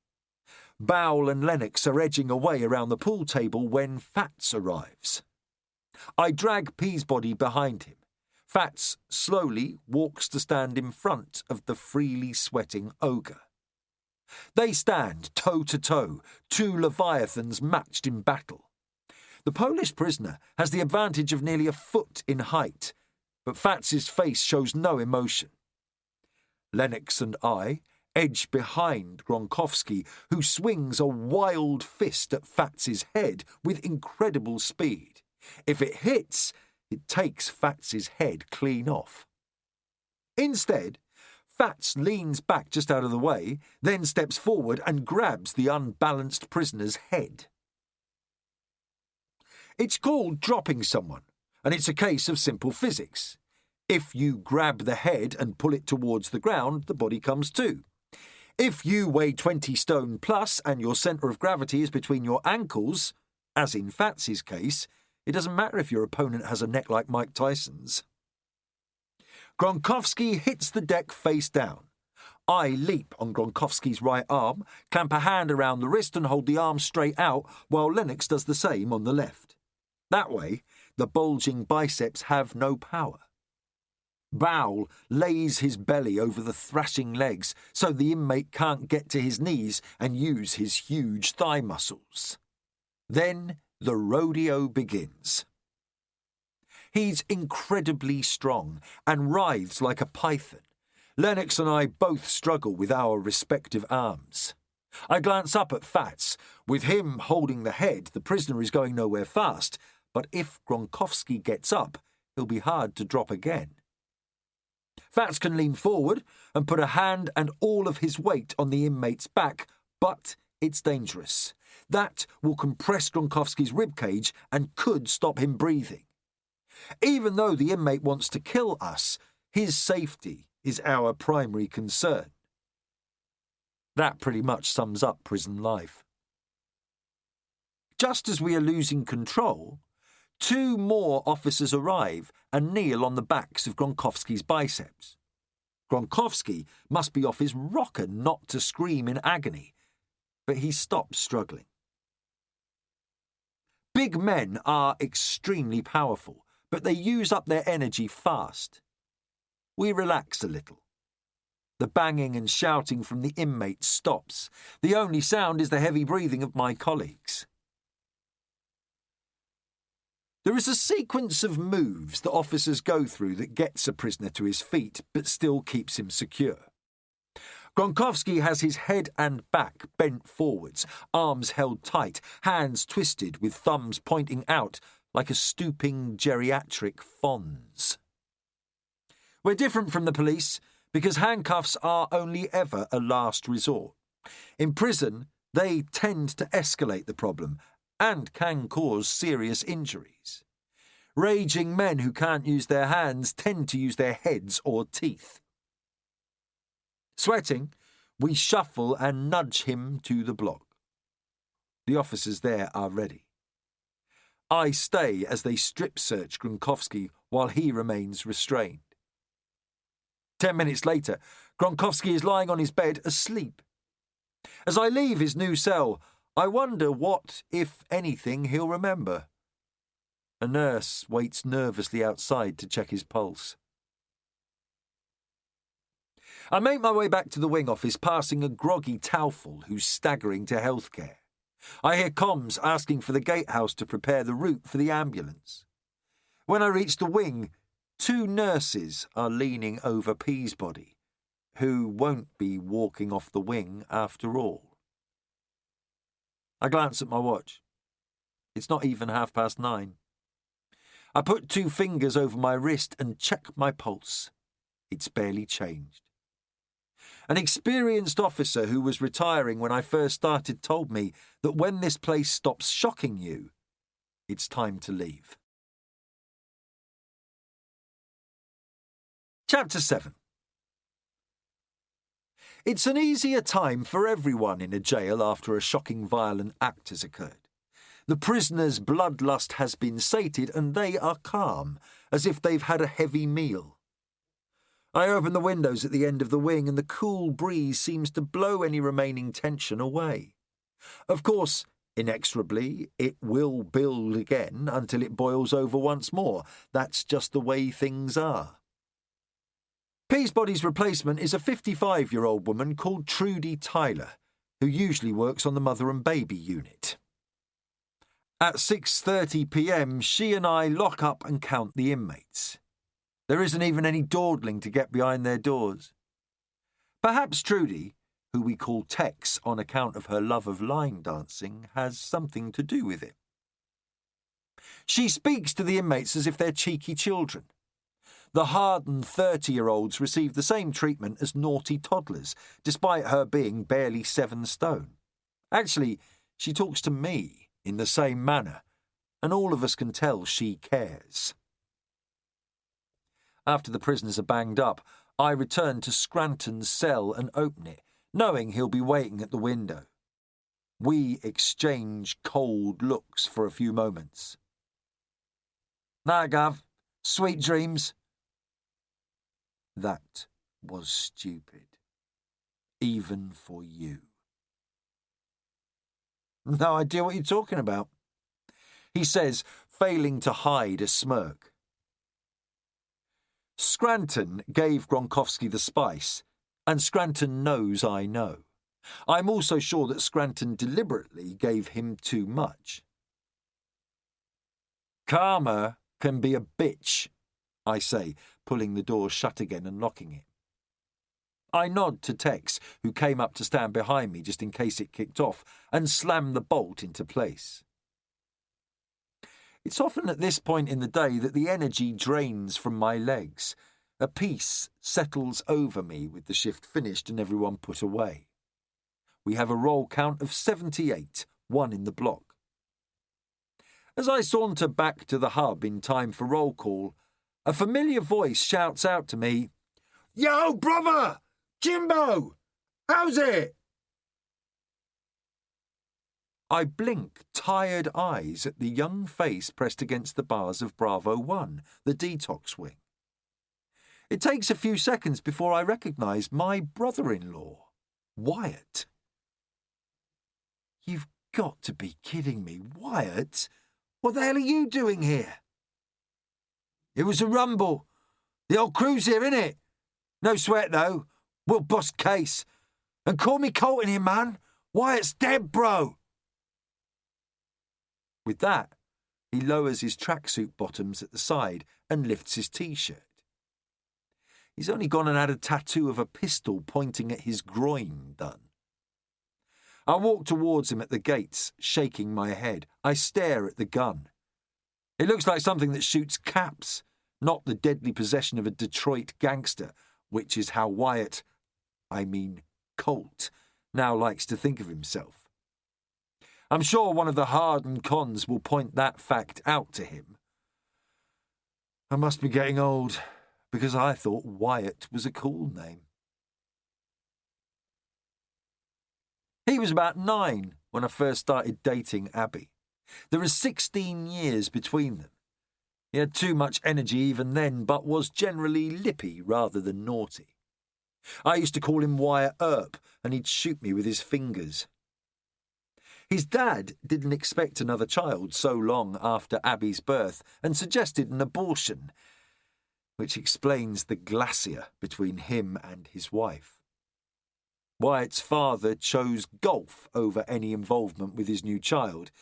Bowell and Lennox are edging away around the pool table when Fats arrives. I drag Peabody behind him. Fats slowly walks to stand in front of the freely sweating ogre. They stand toe to toe, 2 leviathans matched in battle. The Polish prisoner has the advantage of nearly a foot in height, but Fats's face shows no emotion. Lennox and I edge behind Gronkowski, who swings a wild fist at Fats's head with incredible speed. If it hits, it takes Fats's head clean off. Instead, Fats leans back just out of the way, then steps forward and grabs the unbalanced prisoner's head. It's called dropping someone, and it's a case of simple physics. If you grab the head and pull it towards the ground, the body comes to. If you weigh 20 stone plus and your centre of gravity is between your ankles, as in Fats's case, it doesn't matter if your opponent has a neck like Mike Tyson's. Gronkowski hits the deck face down. I leap on Gronkowski's right arm, clamp a hand around the wrist and hold the arm straight out, while Lennox does the same on the left. That way, the bulging biceps have no power. Bowell lays his belly over the thrashing legs so the inmate can't get to his knees and use his huge thigh muscles. Then the rodeo begins. He's incredibly strong and writhes like a python. Lennox and I both struggle with our respective arms. I glance up at Fats. With him holding the head, the prisoner is going nowhere fast, but if Gronkowski gets up, he'll be hard to drop again. Fats can lean forward and put a hand and all of his weight on the inmate's back, but it's dangerous. That will compress Gronkowski's ribcage and could stop him breathing. Even though the inmate wants to kill us, his safety is our primary concern. That pretty much sums up prison life. Just as we are losing control, 2 more officers arrive and kneel on the backs of Gronkowski's biceps. Gronkowski must be off his rocker not to scream in agony, but he stops struggling. Big men are extremely powerful, but they use up their energy fast. We relax a little. The banging and shouting from the inmates stops. The only sound is the heavy breathing of my colleagues. There is a sequence of moves that officers go through that gets a prisoner to his feet but still keeps him secure. Gronkowski has his head and back bent forwards, arms held tight, hands twisted with thumbs pointing out like a stooping geriatric Fonz. We're different from the police because handcuffs are only ever a last resort. In prison, they tend to escalate the problem and can cause serious injuries. Raging men who can't use their hands tend to use their heads or teeth. Sweating, we shuffle and nudge him to the block. The officers there are ready. I stay as they strip-search Gronkowski while he remains restrained. 10 minutes later, Gronkowski is lying on his bed asleep. As I leave his new cell, I wonder what, if anything, he'll remember. A nurse waits nervously outside to check his pulse. I make my way back to the wing office, passing a groggy Taufel who's staggering to healthcare. I hear comms asking for the gatehouse to prepare the route for the ambulance. When I reach the wing, 2 nurses are leaning over Peasbody, who won't be walking off the wing after all. I glance at my watch. It's not even 9:30. I put 2 fingers over my wrist and check my pulse. It's barely changed. An experienced officer who was retiring when I first started told me that when this place stops shocking you, it's time to leave. Chapter 7. It's an easier time for everyone in a jail after a shocking violent act has occurred. The prisoners' bloodlust has been sated and they are calm, as if they've had a heavy meal. I open the windows at the end of the wing and the cool breeze seems to blow any remaining tension away. Of course, inexorably, it will build again until it boils over once more. That's just the way things are. Peasebody's replacement is a 55-year-old woman called Trudy Tyler, who usually works on the mother and baby unit. At 6:30 p.m, she and I lock up and count the inmates. There isn't even any dawdling to get behind their doors. Perhaps Trudy, who we call Tex on account of her love of line dancing, has something to do with it. She speaks to the inmates as if they're cheeky children. The hardened 30-year-olds receive the same treatment as naughty toddlers, despite her being barely 7 stone. Actually, she talks to me in the same manner, and all of us can tell she cares. After the prisoners are banged up, I return to Scranton's cell and open it, knowing he'll be waiting at the window. We exchange cold looks for a few moments. "Nah, Gov. Sweet dreams." That was stupid. Even for you. "No idea what you're talking about," he says, failing to hide a smirk. Scranton gave Gronkowski the spice, and Scranton knows I know. I'm also sure that Scranton deliberately gave him too much. "Karma can be a bitch," I say, pulling the door shut again and locking it. I nod to Tex, who came up to stand behind me just in case it kicked off, and slam the bolt into place. It's often at this point in the day that the energy drains from my legs. A peace settles over me with the shift finished and everyone put away. We have a roll count of 78, 1 in the block. As I saunter back to the hub in time for roll call, a familiar voice shouts out to me, "Yo, brother! Jimbo! How's it?" I blink tired eyes at the young face pressed against the bars of Bravo 1, the detox wing. It takes a few seconds before I recognise my brother-in-law, Wyatt. "You've got to be kidding me, Wyatt! What the hell are you doing here?" "It was a rumble. The old crew's here, innit? No sweat, though. We'll bust case. And call me Colton here, man. Wyatt's dead, bro." With that, he lowers his tracksuit bottoms at the side and lifts his T-shirt. He's only gone and had a tattoo of a pistol pointing at his groin done. I walk towards him at the gates, shaking my head. I stare at the gun. It looks like something that shoots caps, not the deadly possession of a Detroit gangster, which is how Colt, now likes to think of himself. I'm sure one of the hardened cons will point that fact out to him. I must be getting old, because I thought Wyatt was a cool name. He was about 9 when I first started dating Abby. There are 16 years between them. He had too much energy even then, but was generally lippy rather than naughty. I used to call him Wyatt Earp, and he'd shoot me with his fingers. His dad didn't expect another child so long after Abby's birth and suggested an abortion, which explains the glacier between him and his wife. Wyatt's father chose golf over any involvement with his new child.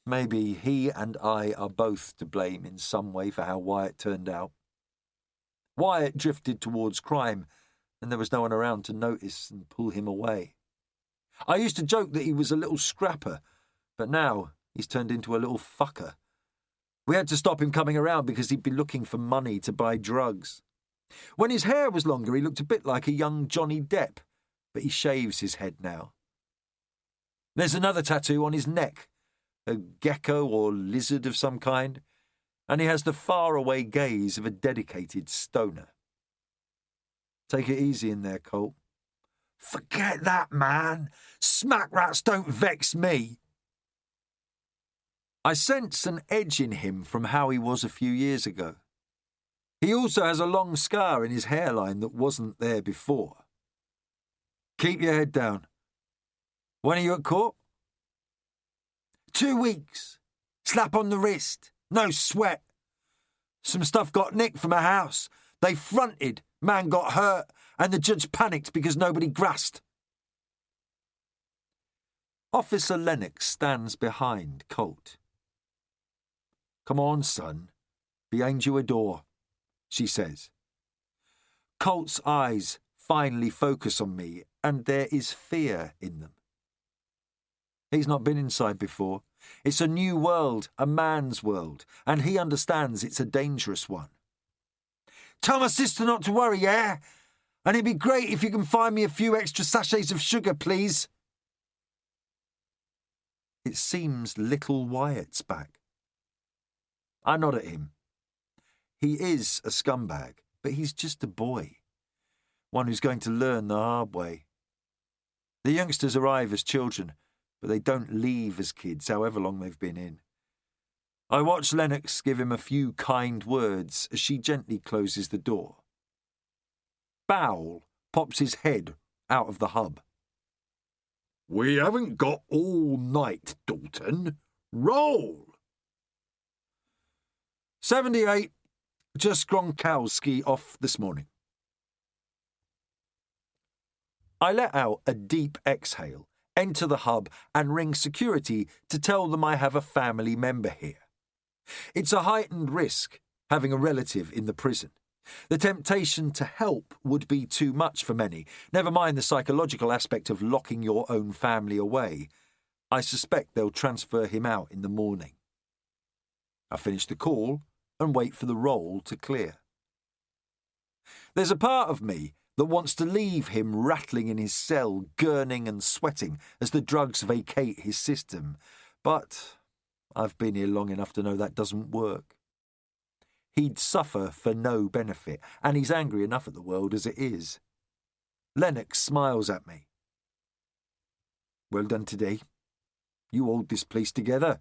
Maybe he and I are both to blame in some way for how Wyatt turned out. Wyatt drifted towards crime, and there was no one around to notice and pull him away. I used to joke that he was a little scrapper, but now he's turned into a little fucker. We had to stop him coming around because he'd be looking for money to buy drugs. When his hair was longer, he looked a bit like a young Johnny Depp, but he shaves his head now. There's another tattoo on his neck, a gecko or lizard of some kind, and he has the faraway gaze of a dedicated stoner. Take it easy in there, Colt. Forget that, man. Smack rats don't vex me. I sense an edge in him from how he was a few years ago. He also has a long scar in his hairline that wasn't there before. Keep your head down. When are you at court? 2 weeks. Slap on the wrist. No sweat. Some stuff got nicked from a house. They fronted. Man got hurt, and the judge panicked because nobody grasped. Officer Lennox stands behind Colt. Come on, son. Behind you a door, she says. Colt's eyes finally focus on me, and there is fear in them. He's not been inside before. It's a new world, a man's world, and he understands it's a dangerous one. Tell my sister not to worry, yeah? And it'd be great if you can find me a few extra sachets of sugar, please. It seems little Wyatt's back. I nod at him. He is a scumbag, but he's just a boy. One who's going to learn the hard way. The youngsters arrive as children, but they don't leave as kids, however long they've been in. I watch Lennox give him a few kind words as she gently closes the door. Bowell pops his head out of the hub. We haven't got all night, Dalton. Roll! 78, just Gronkowski off this morning. I let out a deep exhale, enter the hub and ring security to tell them I have a family member here. It's a heightened risk, having a relative in the prison. The temptation to help would be too much for many, never mind the psychological aspect of locking your own family away. I suspect they'll transfer him out in the morning. I finish the call and wait for the roll to clear. There's a part of me that wants to leave him rattling in his cell, gurning and sweating as the drugs vacate his system, but I've been here long enough to know that doesn't work. He'd suffer for no benefit, and he's angry enough at the world as it is. Lennox smiles at me. Well done today. You hold this place together.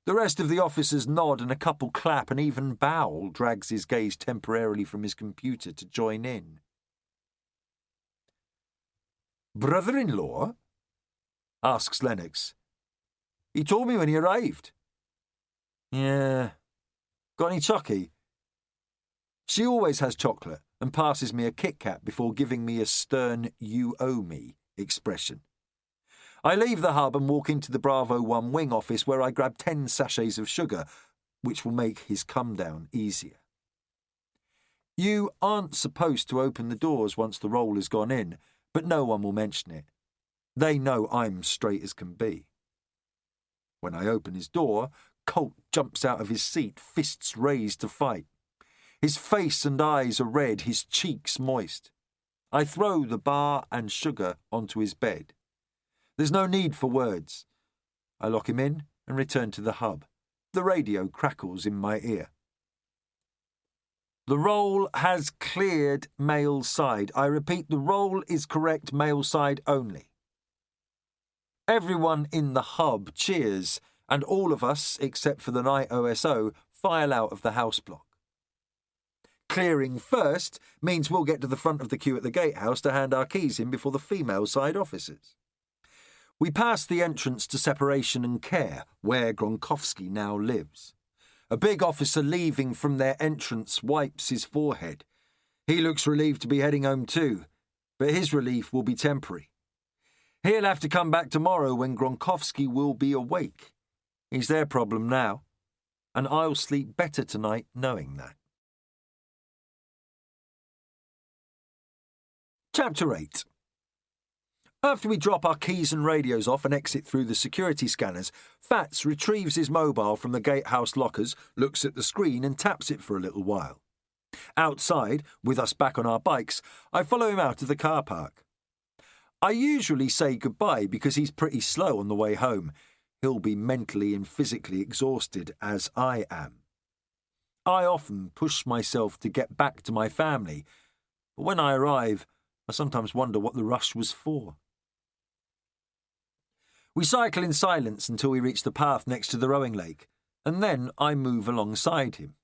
The rest of the officers nod and a couple clap, and even Bowell drags his gaze temporarily from his computer to join in. Brother-in-law? Asks Lennox. He told me when he arrived. Yeah. Got any chocky? She always has chocolate and passes me a Kit Kat before giving me a stern "you owe me" expression. I leave the hub and walk into the Bravo 1 wing office where I grab 10 sachets of sugar, which will make his come down easier. You aren't supposed to open the doors once the roll has gone in, but no one will mention it. They know I'm straight as can be. When I open his door, Colt jumps out of his seat, fists raised to fight. His face and eyes are red, his cheeks moist. I throw the bar and sugar onto his bed. There's no need for words. I lock him in and return to the hub. The radio crackles in my ear. The roll has cleared male side. I repeat, the roll is correct, male side only. Everyone in the hub cheers, and all of us, except for the night OSO, file out of the house block. Clearing first means we'll get to the front of the queue at the gatehouse to hand our keys in before the female side officers. We pass the entrance to separation and care, where Gronkowski now lives. A big officer leaving from their entrance wipes his forehead. He looks relieved to be heading home too, but his relief will be temporary. He'll have to come back tomorrow when Gronkowski will be awake. He's their problem now, and I'll sleep better tonight knowing that. Chapter 8. After we drop our keys and radios off and exit through the security scanners, Fats retrieves his mobile from the gatehouse lockers, looks at the screen and taps it for a little while. Outside, with us back on our bikes, I follow him out of the car park. I usually say goodbye because he's pretty slow on the way home. He'll be mentally and physically exhausted, as I am. I often push myself to get back to my family, but when I arrive, I sometimes wonder what the rush was for. We cycle in silence until we reach the path next to the rowing lake, and then I move alongside him.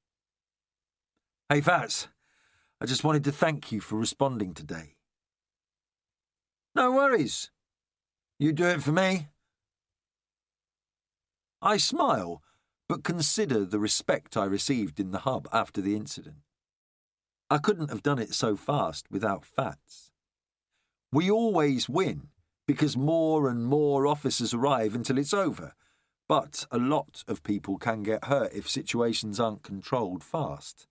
Hey, Fats, I just wanted to thank you for responding today. No worries. You do it for me. I smile, but consider the respect I received in the hub after the incident. I couldn't have done it so fast without Fats. We always win, because more and more officers arrive until it's over, but a lot of people can get hurt if situations aren't controlled fast.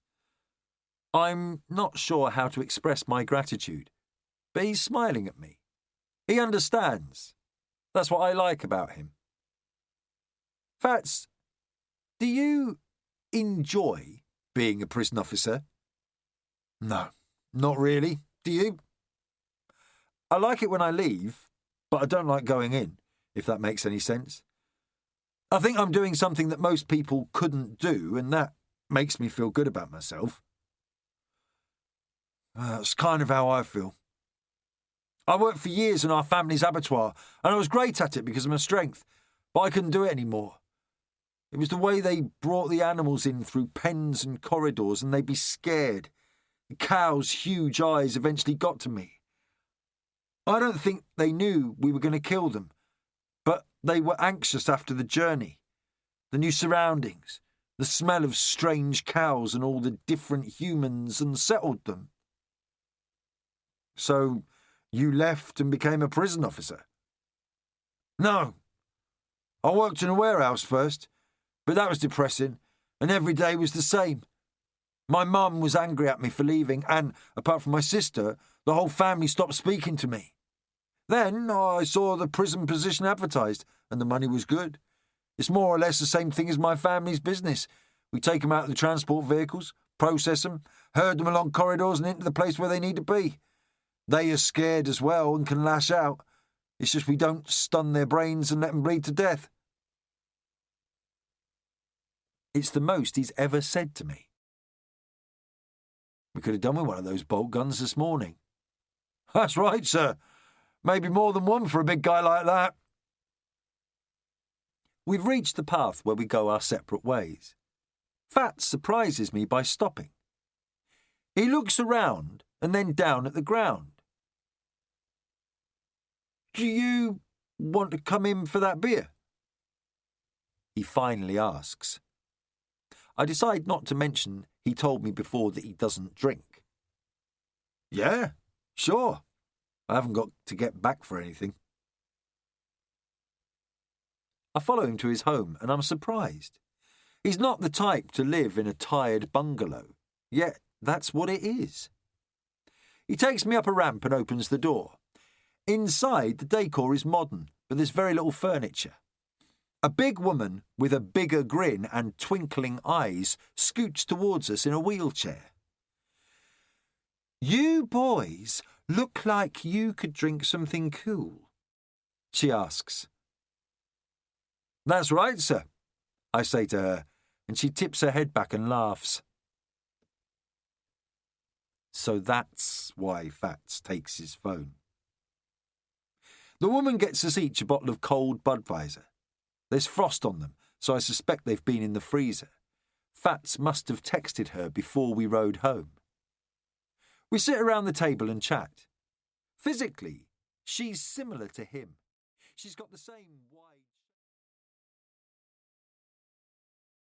I'm not sure how to express my gratitude, but he's smiling at me. He understands. That's what I like about him. Fats, do you enjoy being a prison officer? No, not really. Do you? I like it when I leave, but I don't like going in, if that makes any sense. I think I'm doing something that most people couldn't do, and that makes me feel good about myself. That's kind of how I feel. I worked for years in our family's abattoir, and I was great at it because of my strength, but I couldn't do it anymore. It was the way they brought the animals in through pens and corridors, and they'd be scared. The cows' huge eyes eventually got to me. I don't think they knew we were going to kill them, but they were anxious after the journey, the new surroundings, the smell of strange cows and all the different humans, and settled them. So you left and became a prison officer? No. I worked in a warehouse first, but that was depressing, and every day was the same. My mum was angry at me for leaving, and, apart from my sister, the whole family stopped speaking to me. Then I saw the prison position advertised, and the money was good. It's more or less the same thing as my family's business. We take them out of the transport vehicles, process them, herd them along corridors and into the place where they need to be. They are scared as well and can lash out. It's just we don't stun their brains and let them bleed to death. It's the most he's ever said to me. We could have done with one of those bolt guns this morning. That's right, sir. Maybe more than one for a big guy like that. We've reached the path where we go our separate ways. Fats surprises me by stopping. He looks around and then down at the ground. Do you want to come in for that beer? He finally asks. I decide not to mention he told me before that he doesn't drink. Yeah, sure. I haven't got to get back for anything. I follow him to his home and I'm surprised. He's not the type to live in a tired bungalow, yet That's what it is. He takes me up a ramp and opens the door. Inside, the decor is modern, but there's very little furniture. A big woman with a bigger grin and twinkling eyes scoots towards us in a wheelchair. "You boys look like you could drink something cool," she asks. "That's right, sir," I say to her, and she tips her head back and laughs. So that's why Fats takes his phone. The woman gets us each a bottle of cold Budweiser. There's frost on them, so I suspect they've been in the freezer. Fats must have texted her before we rode home. We sit around the table and chat. Physically, she's similar to him. She's got the same wide...